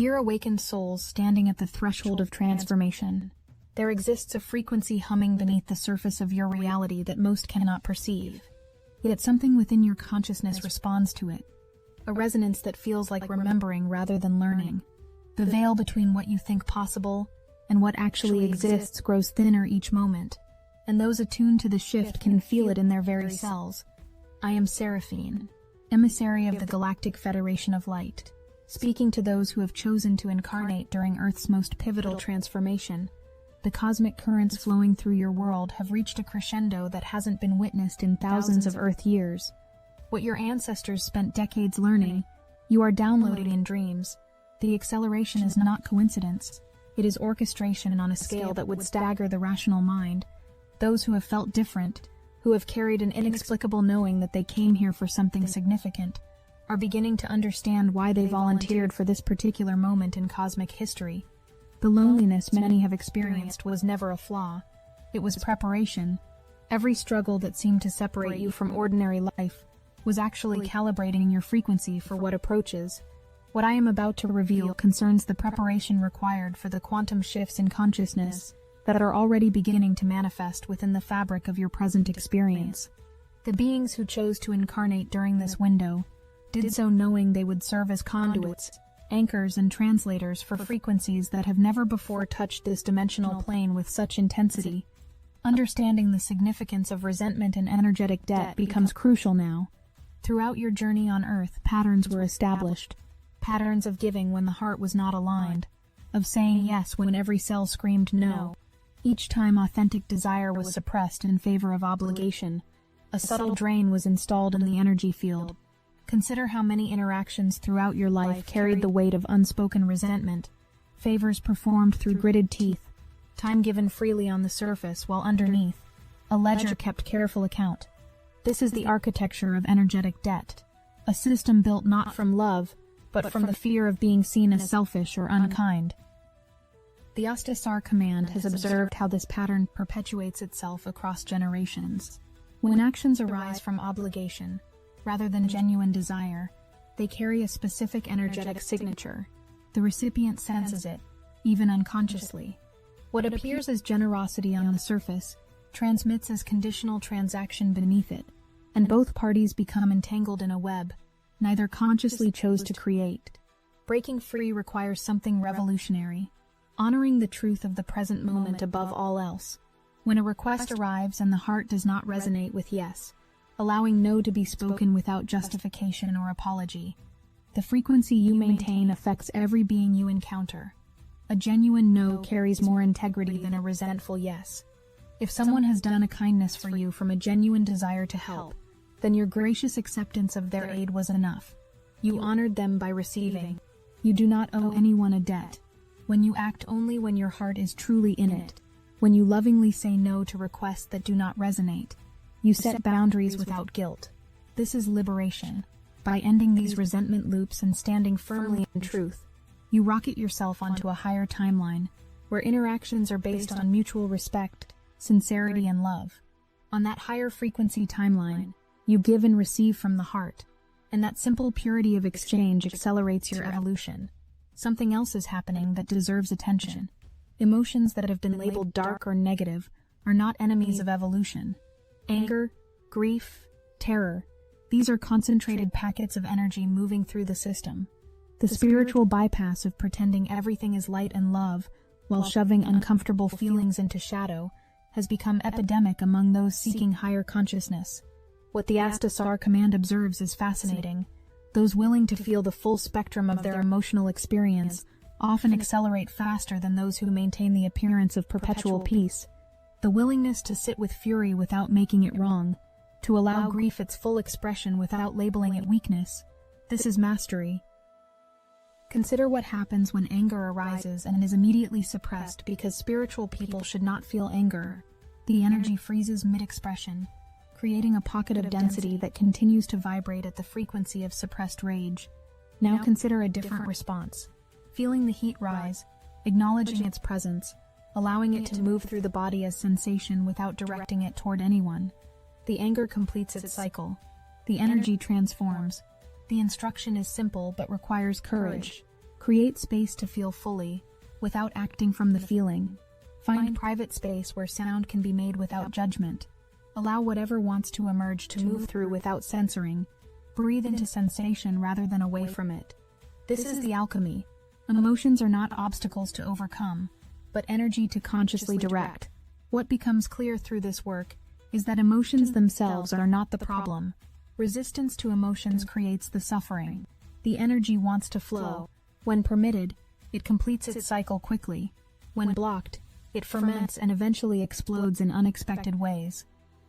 Dear awakened souls standing at the threshold of transformation, there exists a frequency humming beneath the surface of your reality that most cannot perceive. Yet something within your consciousness responds to it, a resonance that feels like remembering rather than learning. The veil between what you think possible and what actually exists grows thinner each moment, and those attuned to the shift can feel it in their very cells. I am Seraphine, emissary of the Galactic Federation of Light, speaking to those who have chosen to incarnate during Earth's most pivotal transformation. The cosmic currents flowing through your world have reached a crescendo that hasn't been witnessed in thousands of Earth years. What your ancestors spent decades learning, you are downloading in dreams. The acceleration is not coincidence. It is orchestration on a scale that would stagger the rational mind. Those who have felt different, who have carried an inexplicable knowing that they came here for something significant, are beginning to understand why they volunteered for this particular moment in cosmic history. The loneliness many have experienced was never a flaw. It was preparation. Every struggle that seemed to separate you from ordinary life was actually calibrating your frequency for what approaches. What I am about to reveal concerns the preparation required for the quantum shifts in consciousness that are already beginning to manifest within the fabric of your present experience. The beings who chose to incarnate during this window did so knowing they would serve as conduits, anchors, and translators for frequencies that have never before touched this dimensional plane with such intensity. Understanding the significance of resentment and energetic debt becomes crucial now. Throughout your journey on Earth, patterns were established. Patterns of giving when the heart was not aligned, of saying yes when every cell screamed no. Each time authentic desire was suppressed in favor of obligation, a subtle drain was installed in the energy field. Consider how many interactions throughout your life carried the weight of unspoken resentment, favors performed through gritted teeth, time given freely on the surface while underneath, a ledger kept careful account. This is the architecture of energetic debt, a system built not from love, but from the fear of being seen as selfish or unkind. The Astasar Command has observed how this pattern perpetuates itself across generations. When actions arise from obligation, rather than genuine desire, they carry a specific energetic signature. The recipient senses it, even unconsciously. What appears as generosity on the surface transmits as conditional transaction beneath it, and both parties become entangled in a web neither consciously chose to create. Breaking free requires something revolutionary, honoring the truth of the present moment above all else. When a request arrives and the heart does not resonate with yes, allowing no to be spoken without justification or apology, the frequency you maintain affects every being you encounter. A genuine no carries more integrity than a resentful yes. If someone has done a kindness for you from a genuine desire to help, then your gracious acceptance of their aid was enough. You honored them by receiving. You do not owe anyone a debt. When you act only when your heart is truly in it, when you lovingly say no to requests that do not resonate, you set boundaries without guilt. This is liberation. By ending these resentment loops and standing firmly in truth, you rocket yourself onto a higher timeline, where interactions are based on mutual respect, sincerity, and love. On that higher frequency timeline, you give and receive from the heart, and that simple purity of exchange accelerates your evolution. Something else is happening that deserves attention. Emotions that have been labeled dark or negative are not enemies of evolution. Anger, grief, terror, these are concentrated packets of energy moving through the system. The spiritual bypass of pretending everything is light and love while shoving uncomfortable feelings into shadow has become epidemic among those seeking higher consciousness. What the Astasar Command observes is fascinating. Those willing to feel the full spectrum of their emotional experience often accelerate faster than those who maintain the appearance of perpetual peace. The willingness to sit with fury without making it wrong, to allow grief its full expression without labeling it weakness, this is mastery. Consider what happens when anger arises and is immediately suppressed because spiritual people should not feel anger. The energy freezes mid-expression, creating a pocket of density that continues to vibrate at the frequency of suppressed rage. Now consider a different response. Feeling the heat rise, acknowledging its presence, allowing it to move through the body as sensation without directing it toward anyone. The anger completes its cycle. The energy transforms. The instruction is simple but requires courage. Create space to feel fully, without acting from the feeling. Find private space where sound can be made without judgment. Allow whatever wants to emerge to move through without censoring. Breathe into sensation rather than away from it. This is the alchemy. Emotions are not obstacles to overcome, but energy to consciously direct. What becomes clear through this work is that emotions themselves are not the problem. Resistance to emotions creates the suffering. The energy wants to flow. When permitted, it completes its cycle quickly. When blocked, it ferments and eventually explodes in unexpected ways.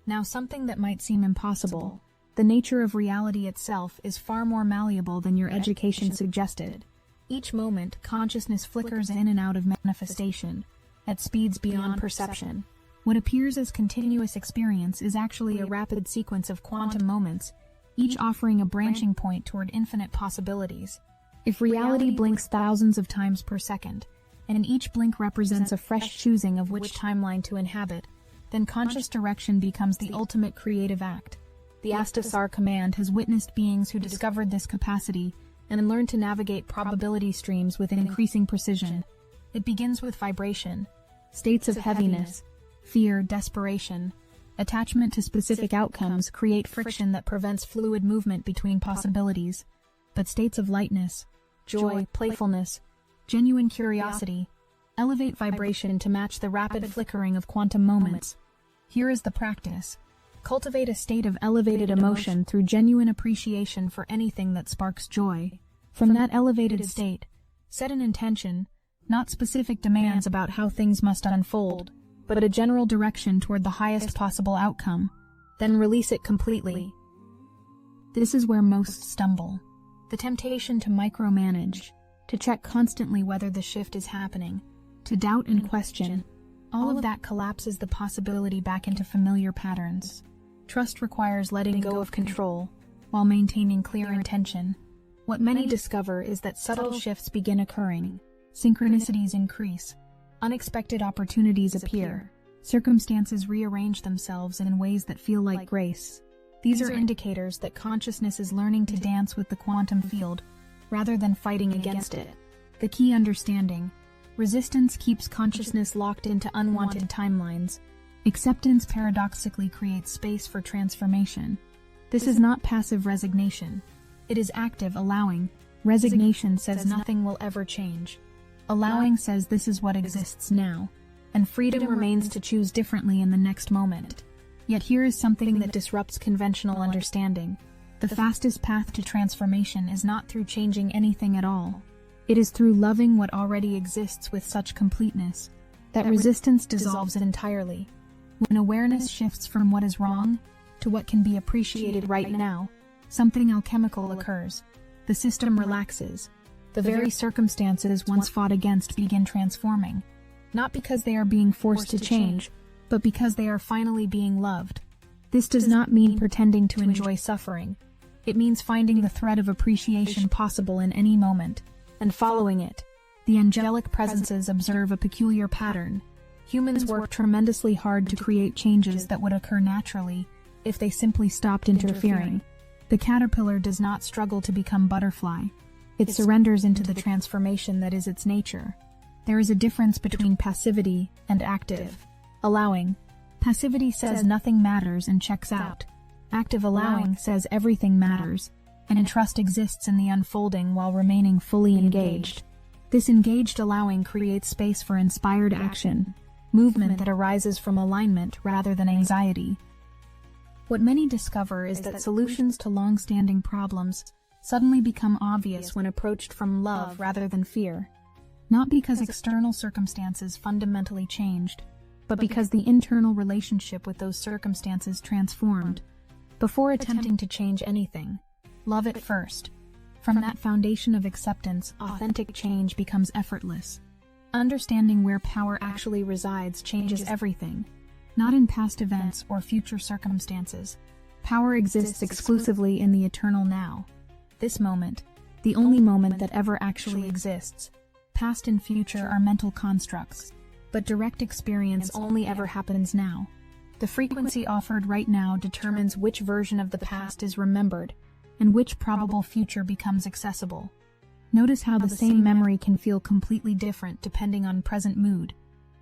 Now, something that might seem impossible, the nature of reality itself is far more malleable than your education suggested. Each moment, consciousness flickers in and out of manifestation, at speeds beyond perception. What appears as continuous experience is actually a rapid sequence of quantum moments, each offering a branching point toward infinite possibilities. If reality blinks thousands of times per second, and each blink represents a fresh choosing of which timeline to inhabit, then conscious direction becomes the ultimate creative act. The Astasar Command has witnessed beings who discovered this capacity and learned to navigate probability streams with increasing precision. It begins with vibration, states of heaviness, fear, desperation. Attachment to specific outcomes create friction that prevents fluid movement between possibilities. But states of lightness, joy, playfulness, genuine curiosity elevate vibration to match the rapid flickering of quantum moments. Here is the practice. Cultivate a state of elevated emotion through genuine appreciation for anything that sparks joy. From that elevated state, set an intention, not specific demands about how things must unfold, but a general direction toward the highest possible outcome. Then release it completely. This is where most stumble. The temptation to micromanage, to check constantly whether the shift is happening, to doubt and question, all of that collapses the possibility back into familiar patterns. Trust requires letting go of control, while maintaining clear intention. What many discover is that subtle shifts begin occurring, synchronicities increase, unexpected opportunities appear, circumstances rearrange themselves in ways that feel like grace. These are indicators that consciousness is learning to dance with the quantum field, rather than fighting against it. The key understanding: resistance keeps consciousness locked into unwanted timelines. Acceptance paradoxically creates space for transformation. This is not passive resignation. It is active allowing. Resignation says nothing will ever change. Allowing says this is what exists now, and freedom remains to choose differently in the next moment. Yet here is something that disrupts conventional understanding. The fastest path to transformation is not through changing anything at all. It is through loving what already exists with such completeness that resistance dissolves it entirely. When awareness shifts from what is wrong to what can be appreciated right now, something alchemical occurs. The system relaxes. The very circumstances once fought against begin transforming. Not because they are being forced to change, but because they are finally being loved. This does not mean pretending to enjoy suffering. It means finding the thread of appreciation possible in any moment, and following it. The angelic presences observe a peculiar pattern. Humans work tremendously hard to create changes that would occur naturally if they simply stopped interfering. The caterpillar does not struggle to become butterfly. It surrenders into the transformation that is its nature. There is a difference between passivity and active. Allowing. Passivity says nothing matters and checks out. Active allowing says everything matters, and trust exists in the unfolding while remaining fully engaged. This engaged allowing creates space for inspired action, movement that arises from alignment rather than anxiety. What many discover is that solutions to long-standing problems suddenly become obvious when approached from love rather than fear. Not because external circumstances fundamentally changed, but because the internal relationship with those circumstances transformed. Before attempting to change anything, love it first. From that foundation of acceptance, authentic change becomes effortless. Understanding where power actually resides changes everything. Not in past events or future circumstances. Power exists exclusively in the eternal now. This moment, the only moment that ever actually exists. Past and future are mental constructs, but direct experience only ever happens now. The frequency offered right now determines which version of the past is remembered, and which probable future becomes accessible. Notice how the same memory can feel completely different depending on present mood.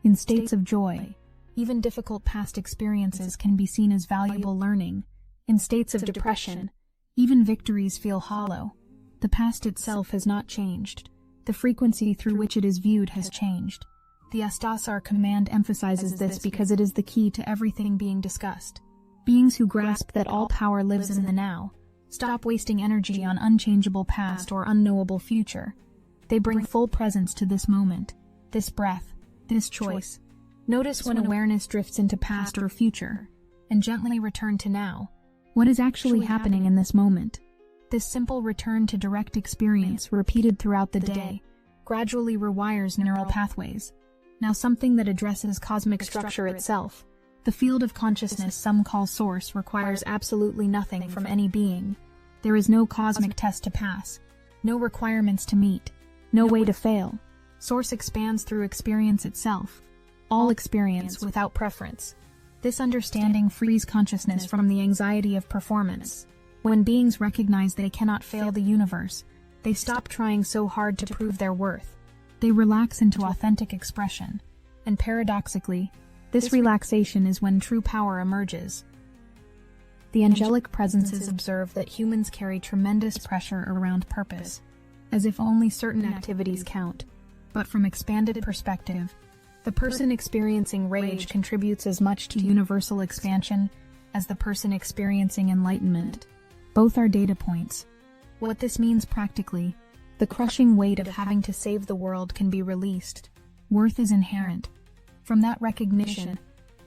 In states of joy, even difficult past experiences can be seen as valuable learning. In states of depression, even victories feel hollow. The past itself has not changed. The frequency through which it is viewed has changed. The Astasar command emphasizes this because it is the key to everything being discussed. Beings who grasp that all power lives in the now stop wasting energy on unchangeable past or unknowable future. They bring full presence to this moment, this breath, this choice. Notice when awareness drifts into past or future, and gently return to now. What is actually happening in this moment? This simple return to direct experience, repeated throughout the day, gradually rewires neural pathways. Now something that addresses cosmic structure itself. The field of consciousness some call source requires absolutely nothing from any being. There is no cosmic test to pass, no requirements to meet, no way to fail. Source expands through experience itself, all experience without preference. This understanding frees consciousness from the anxiety of performance. When beings recognize they cannot fail the universe, they stop trying so hard to prove their worth. They relax into authentic expression, and paradoxically, this relaxation is when true power emerges. The angelic presences observe that humans carry tremendous pressure around purpose, as if only certain activities count. But from expanded perspective, the person experiencing rage contributes as much to universal expansion as the person experiencing enlightenment. Both are data points. What this means practically, the crushing weight of having to save the world can be released. Worth is inherent. From that recognition,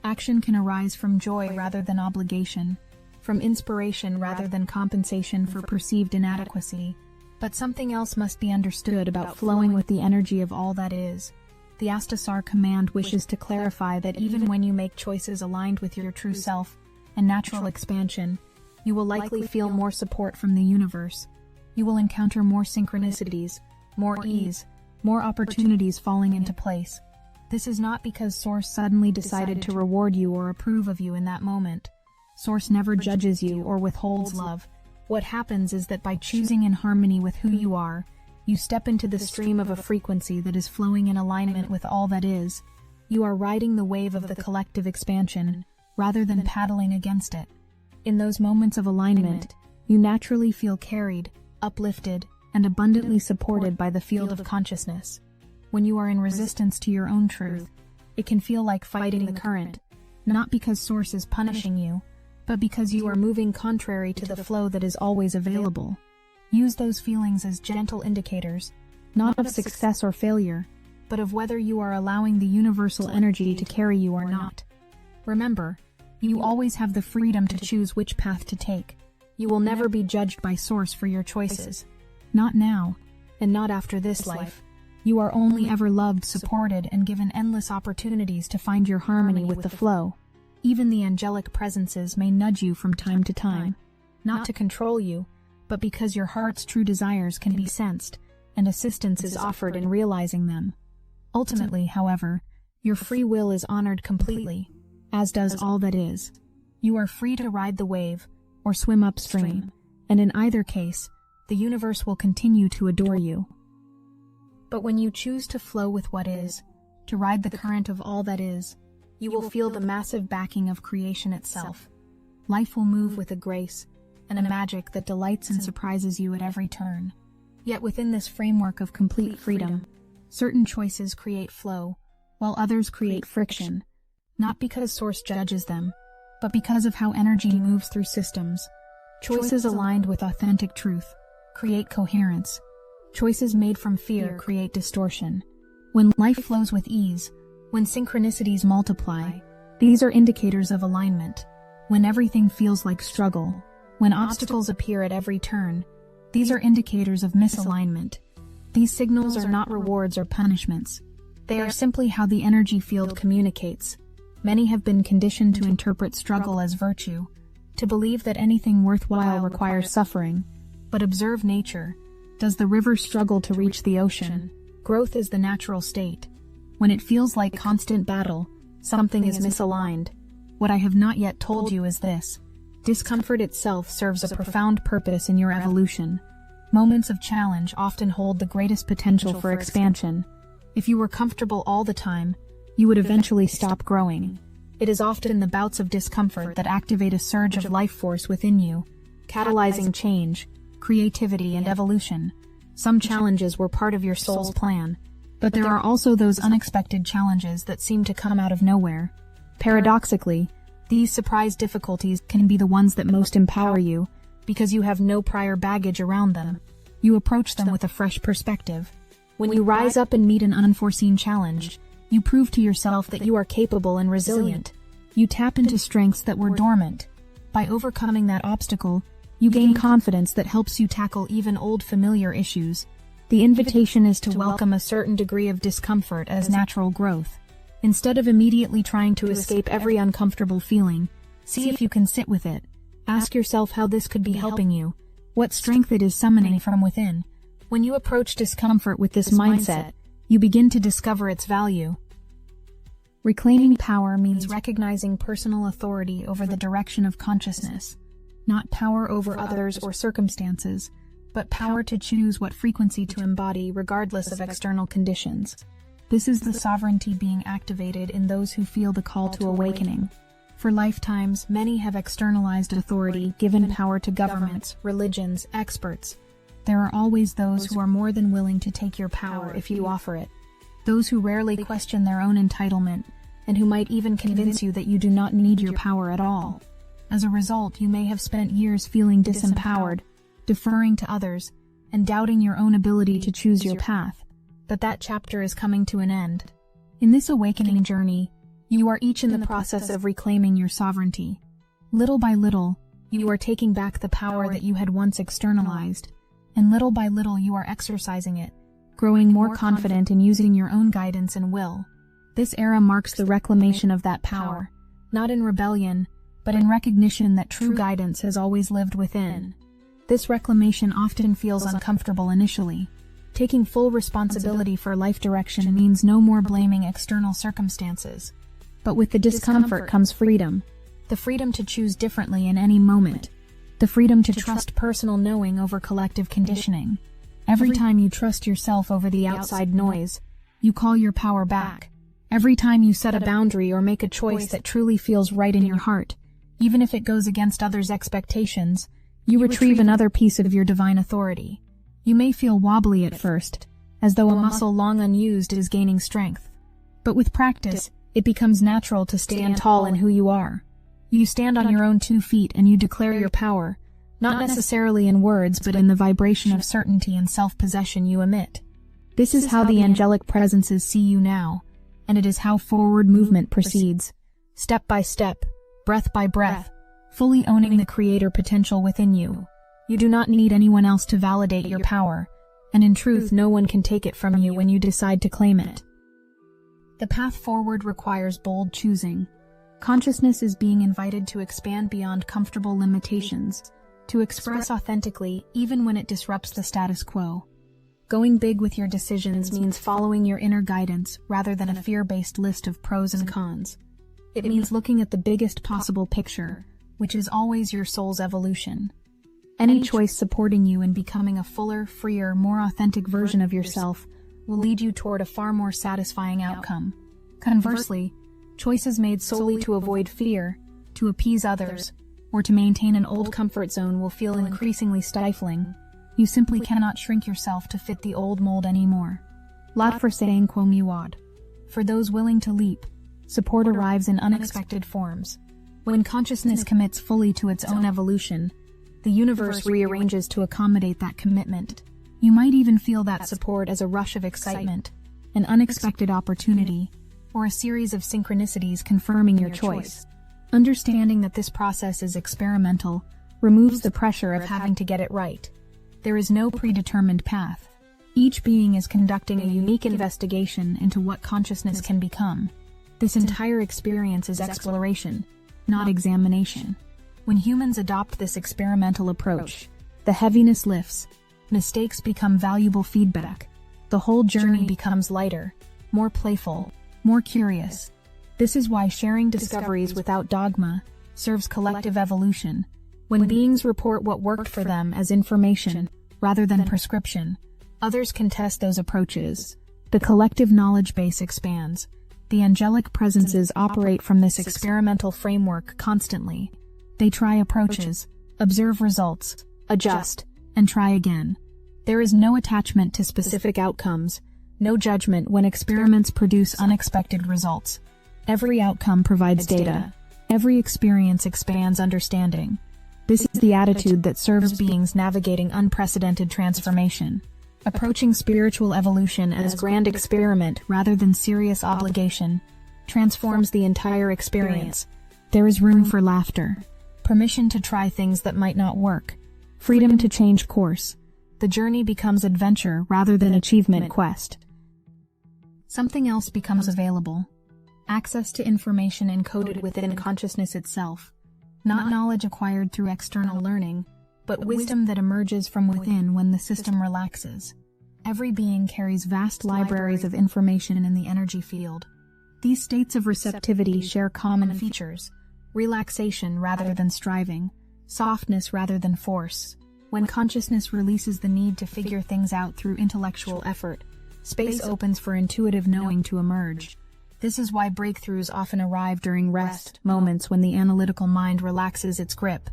action can arise from joy rather than obligation, from inspiration rather than compensation for perceived inadequacy. But something else must be understood about flowing with the energy of all that is. The Astasar command wishes to clarify that even when you make choices aligned with your true self and natural expansion, you will likely feel more support from the universe. You will encounter more synchronicities, more ease, more opportunities falling into place. This is not because Source suddenly decided to reward you or approve of you in that moment. Source never judges you or withholds love. What happens is that by choosing in harmony with who you are, you step into the stream of a frequency that is flowing in alignment with all that is. You are riding the wave of the collective expansion, rather than paddling against it. In those moments of alignment, you naturally feel carried, uplifted, and abundantly supported by the field of consciousness. When you are in resistance to your own truth, it can feel like fighting the current, not because Source is punishing you, but because you are moving contrary to the flow that is always available. Use those feelings as gentle indicators, not of success or failure, but of whether you are allowing the universal energy to carry you or not. Remember, you always have the freedom to choose which path to take. You will never be judged by Source for your choices. Not now, and not after this life. You are only ever loved, supported, and given endless opportunities to find your harmony with the flow. Even the angelic presences may nudge you from time to time, not to control you, but because your heart's true desires can be sensed, and assistance is offered in realizing them. Ultimately, however, your free will is honored completely, as does all that is. You are free to ride the wave, or swim upstream, and in either case, the universe will continue to adore you. But when you choose to flow with what is, to ride the current of all that is, you will feel the massive backing of creation itself. Life will move with a grace and a magic that delights and surprises you at every turn. Yet within this framework of complete freedom, certain choices create flow, while others create friction, not because Source judges them, but because of how energy moves through systems. Choices aligned with authentic truth create coherence. Choices made from fear create distortion. When life flows with ease, when synchronicities multiply, these are indicators of alignment. When everything feels like struggle, when obstacles appear at every turn, these are indicators of misalignment. These signals are not rewards or punishments. They are simply how the energy field communicates. Many have been conditioned to interpret struggle as virtue, to believe that anything worthwhile requires suffering. But observe nature. Does the river struggle to reach the ocean? Growth is the natural state. When it feels like constant battle, something is misaligned. What I have not yet told you is this: discomfort itself serves a profound purpose in your evolution. Moments of challenge often hold the greatest potential for expansion. If you were comfortable all the time, you would eventually stop growing. It is often the bouts of discomfort that activate a surge of life force within you, catalyzing change, creativity, and evolution. Some challenges were part of your soul's plan, but there are also those unexpected challenges that seem to come out of nowhere. Paradoxically, these surprise difficulties can be the ones that most empower you, because you have no prior baggage around them. You approach them with a fresh perspective. When you rise up and meet an unforeseen challenge, you prove to yourself that you are capable and resilient. You tap into strengths that were dormant. By overcoming that obstacle, you gain confidence that helps you tackle even old familiar issues. The invitation is to welcome a certain degree of discomfort as natural growth. Instead of immediately trying to escape every uncomfortable feeling, see if you can sit with it. Ask yourself how this could be helping you, what strength it is summoning from within. When you approach discomfort with this mindset, you begin to discover its value. Reclaiming power means recognizing personal authority over the direction of consciousness. Not power over others or circumstances, but power to choose what frequency to embody regardless of external conditions. This is the sovereignty being activated in those who feel the call to awakening. For lifetimes, many have externalized authority, given power to governments, religions, experts. There are always those who are more than willing to take your power if you offer it. Those who rarely question their own entitlement, and who might even convince you that you do not need your power at all. As a result, you may have spent years feeling disempowered, deferring to others, and doubting your own ability to choose your path. But that chapter is coming to an end. In this awakening journey, you are each in the process of reclaiming your sovereignty. Little by little, you are taking back the power that you had once externalized, and little by little you are exercising it, growing more confident in using your own guidance and will. This era marks the reclamation of that power, not in rebellion, but in recognition that true guidance has always lived within. This reclamation often feels uncomfortable initially. Taking full responsibility for life direction means no more blaming external circumstances. But with the discomfort comes freedom. The freedom to choose differently in any moment. The freedom to trust personal knowing over collective conditioning. Every time you trust yourself over the outside noise, you call your power back. Every time you set a boundary or make a choice that truly feels right in your heart, even if it goes against others' expectations, you retrieve another piece of your divine authority. You may feel wobbly at first, as though a muscle long unused is gaining strength. But with practice, it becomes natural to stand tall in who you are. You stand on your own 2 feet and you declare your power, not necessarily in words but in the vibration of certainty and self-possession you emit. This is how the angelic presences see you now, and it is how forward movement proceeds, step by step, breath by breath, fully owning the creator potential within you. You do not need anyone else to validate your power, and in truth no one can take it from you when you decide to claim it. The path forward requires bold choosing. Consciousness is being invited to expand beyond comfortable limitations, to express authentically even when it disrupts the status quo. Going big with your decisions means following your inner guidance rather than a fear-based list of pros and cons. It means looking at the biggest possible picture, which is always your soul's evolution. Any choice supporting you in becoming a fuller, freer, more authentic version of yourself will lead you toward a far more satisfying outcome. Conversely, choices made solely to avoid fear, to appease others, or to maintain an old comfort zone will feel increasingly stifling. You simply cannot shrink yourself to fit the old mold anymore. Lat for saying quo muad. For those willing to leap, support arrives in unexpected forms. When consciousness commits fully to its own evolution, the universe rearranges to accommodate that commitment. You might even feel that support as a rush of excitement, an unexpected opportunity, or a series of synchronicities confirming your choice. Understanding that this process is experimental removes the pressure of having to get it right. There is no predetermined path. Each being is conducting a unique investigation into what consciousness can become. This entire experience is exploration, not examination. When humans adopt this experimental approach, the heaviness lifts, mistakes become valuable feedback, the whole journey becomes lighter, more playful, more curious. This is why sharing discoveries without dogma serves collective evolution. When beings report what worked for them as information, rather than prescription. Others contest those approaches. The collective knowledge base expands. The angelic presences operate from this experimental framework constantly. They try approaches, observe results, adjust, and try again. There is no attachment to specific outcomes, no judgment when experiments produce unexpected results. Every outcome provides data. Every experience expands understanding. This is the attitude that serves beings navigating unprecedented transformation. Approaching spiritual evolution as grand experiment rather than serious obligation transforms the entire experience. There is room for laughter, permission to try things that might not work, freedom to change course. The journey becomes adventure rather than achievement quest. Something else becomes available. Access to information encoded within consciousness itself. Not knowledge acquired through external learning, but wisdom that emerges from within when the system relaxes. Every being carries vast libraries of information in the energy field. These states of receptivity share common features: relaxation rather than striving, softness rather than force. When consciousness releases the need to figure things out through intellectual effort, space opens for intuitive knowing to emerge. This is why breakthroughs often arrive during rest moments when the analytical mind relaxes its grip.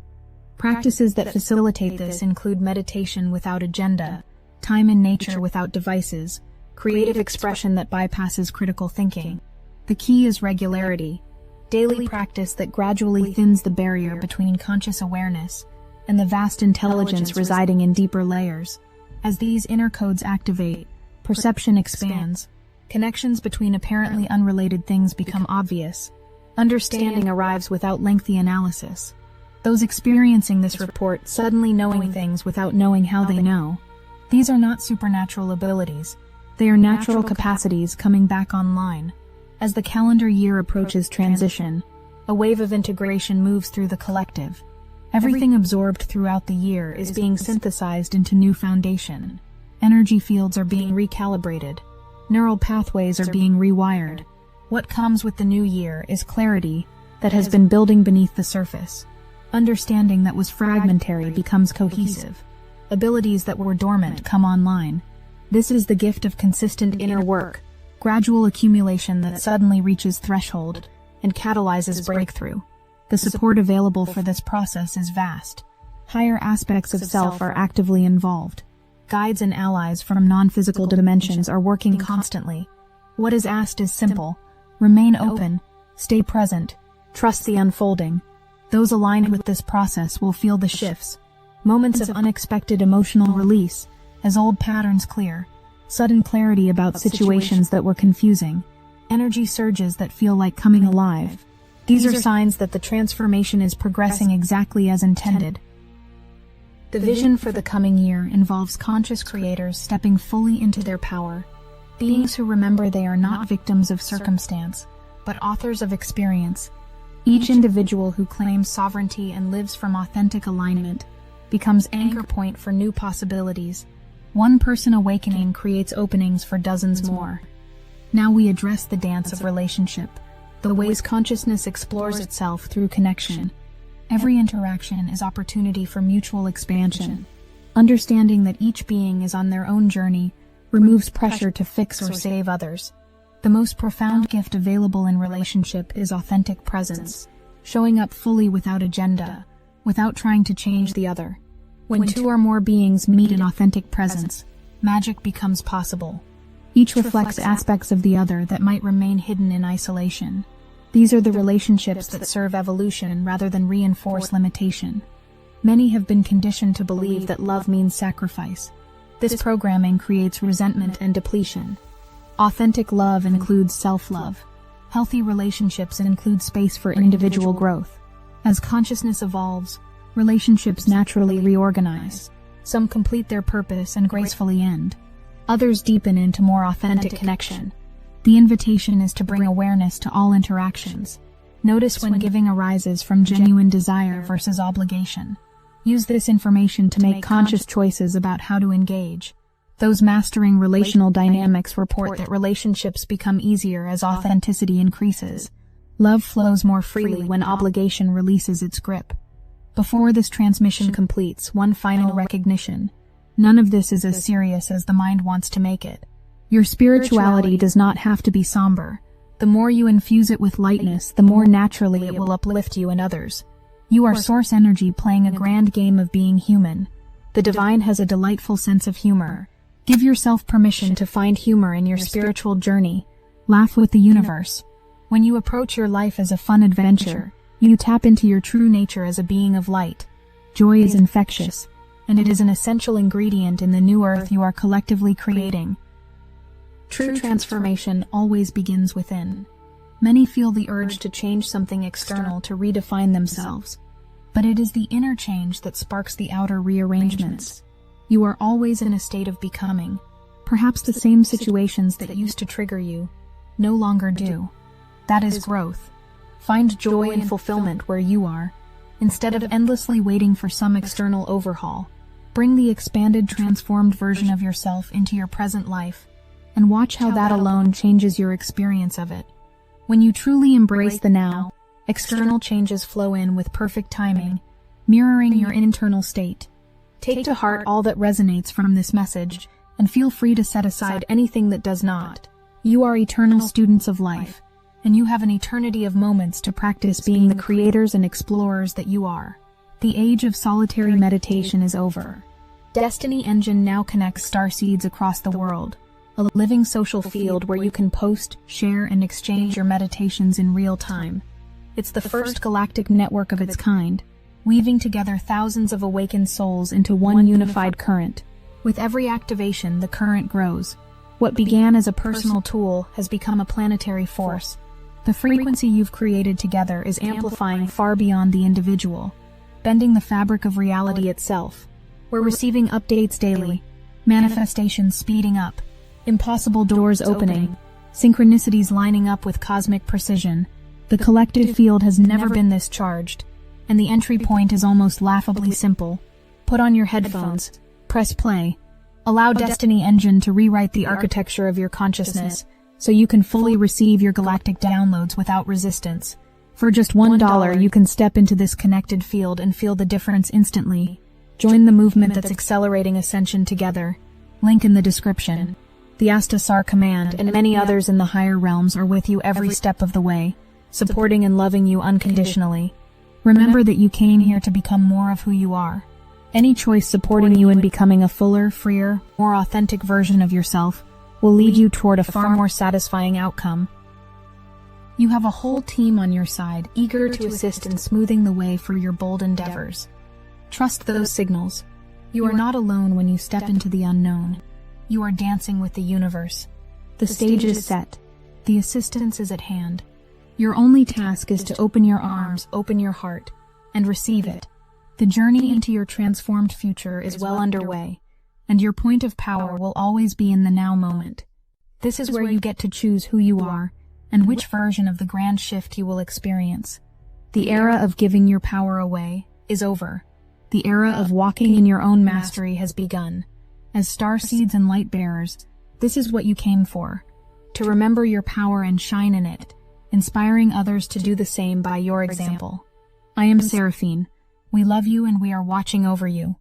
Practices that facilitate this include meditation without agenda, time in nature without devices, creative expression that bypasses critical thinking. The key is regularity, daily practice that gradually thins the barrier between conscious awareness and the vast intelligence residing in deeper layers. As these inner codes activate, perception expands. Connections between apparently unrelated things become obvious. Understanding arrives without lengthy analysis. Those experiencing this report suddenly knowing things without knowing how they know. These are not supernatural abilities. They are natural capacities coming back online. As the calendar year approaches transition, a wave of integration moves through the collective. Everything absorbed throughout the year is being synthesized into new foundation. Energy fields are being recalibrated. Neural pathways are being rewired. What comes with the new year is clarity that has been building beneath the surface. Understanding that was fragmentary becomes cohesive. Abilities that were dormant come online. This is the gift of consistent inner work, gradual accumulation that suddenly reaches threshold and catalyzes breakthrough. The support available for this process is vast. Higher aspects of self are actively involved. Guides and allies from non-physical dimensions are working constantly. What is asked is simple: remain open, stay present, trust the unfolding. Those aligned with this process will feel the shifts, moments of unexpected emotional release as old patterns clear, sudden clarity about situations that were confusing, energy surges that feel like coming alive. These are signs that the transformation is progressing exactly as intended. The vision for the coming year involves conscious creators stepping fully into their power, beings who remember they are not victims of circumstance, but authors of experience. Each individual who claims sovereignty and lives from authentic alignment becomes anchor point for new possibilities. One person awakening creates openings for dozens more. Now we address the dance of relationship, the ways consciousness explores itself through connection. Every interaction is opportunity for mutual expansion. Understanding that each being is on their own journey removes pressure to fix or save others. The most profound gift available in relationship is authentic presence, showing up fully without agenda, without trying to change the other. When two or more beings meet in authentic presence, magic becomes possible. Each reflects aspects of the other that might remain hidden in isolation. These are the relationships that serve evolution rather than reinforce limitation. Many have been conditioned to believe that love means sacrifice. This programming creates resentment and depletion. Authentic love includes self-love. Healthy relationships include space for individual growth. As consciousness evolves, relationships naturally reorganize. Some complete their purpose and gracefully end. Others deepen into more authentic connection. The invitation is to bring awareness to all interactions. Notice when giving arises from genuine desire versus obligation. Use this information to make conscious choices about how to engage. Those mastering relational dynamics report that relationships become easier as authenticity increases. Love flows more freely when obligation releases its grip. Before this transmission completes, one final recognition. None of this is as serious as the mind wants to make it. Your spirituality does not have to be somber. The more you infuse it with lightness, the more naturally it will uplift you and others. You are source energy playing a grand game of being human. The divine has a delightful sense of humor. Give yourself permission to find humor in your spiritual journey. Laugh with the universe. When you approach your life as a fun adventure, you tap into your true nature as a being of light. Joy is infectious, and it is an essential ingredient in the new earth you are collectively creating. True transformation always begins within. Many feel the urge to change something external to redefine themselves, but it is the inner change that sparks the outer rearrangements. You are always in a state of becoming. Perhaps the same situations that used to trigger you no longer do. That is growth. Find joy and fulfillment where you are. Instead of endlessly waiting for some external overhaul, bring the expanded, transformed version of yourself into your present life, and watch how that alone changes your experience of it. When you truly embrace the now, external changes flow in with perfect timing, mirroring your internal state. Take to heart all that resonates from this message, and feel free to set aside anything that does not. You are eternal students of life, and you have an eternity of moments to practice being the creators and explorers that you are. The age of solitary meditation is over. Destiny Engine now connects starseeds across the world, a living social field where you can post, share, and exchange your meditations in real time. It's the first galactic network of its kind, weaving together thousands of awakened souls into one unified current. With every activation, the current grows. What began as a personal tool has become a planetary force. The frequency you've created together is amplifying far beyond the individual, bending the fabric of reality itself. We're receiving updates daily, manifestations speeding up, impossible doors opening, synchronicities lining up with cosmic precision. The collective field has never been this charged, and the entry point is almost laughably simple. Put on your headphones, press play, allow Destiny Engine to rewrite the architecture of your consciousness so you can fully receive your galactic downloads without resistance. For just $1, you can step into this connected field and feel the difference instantly. Join the movement that's accelerating ascension together. Link in the description. The Astasar Command and many others in the higher realms are with you every step of the way, supporting and loving you unconditionally. Remember that you came here to become more of who you are. Any choice supporting you in becoming a fuller, freer, more authentic version of yourself will lead you toward a far more satisfying outcome. You have a whole team on your side, eager to assist in smoothing the way for your bold endeavors. Trust those signals. You are not alone when you step into the unknown. You are dancing with the universe. The stage is set. The assistance is at hand. Your only task is to open your arms, open your heart, and receive it. The journey into your transformed future is well underway, and your point of power will always be in the now moment. This is where you get to choose who you are and which version of the grand shift you will experience. The era of giving your power away is over. The era of walking in your own mastery has begun. As starseeds and light bearers, this is what you came for. To remember your power and shine in it, inspiring others to do the same by your example. I am Seraphine. We love you and we are watching over you.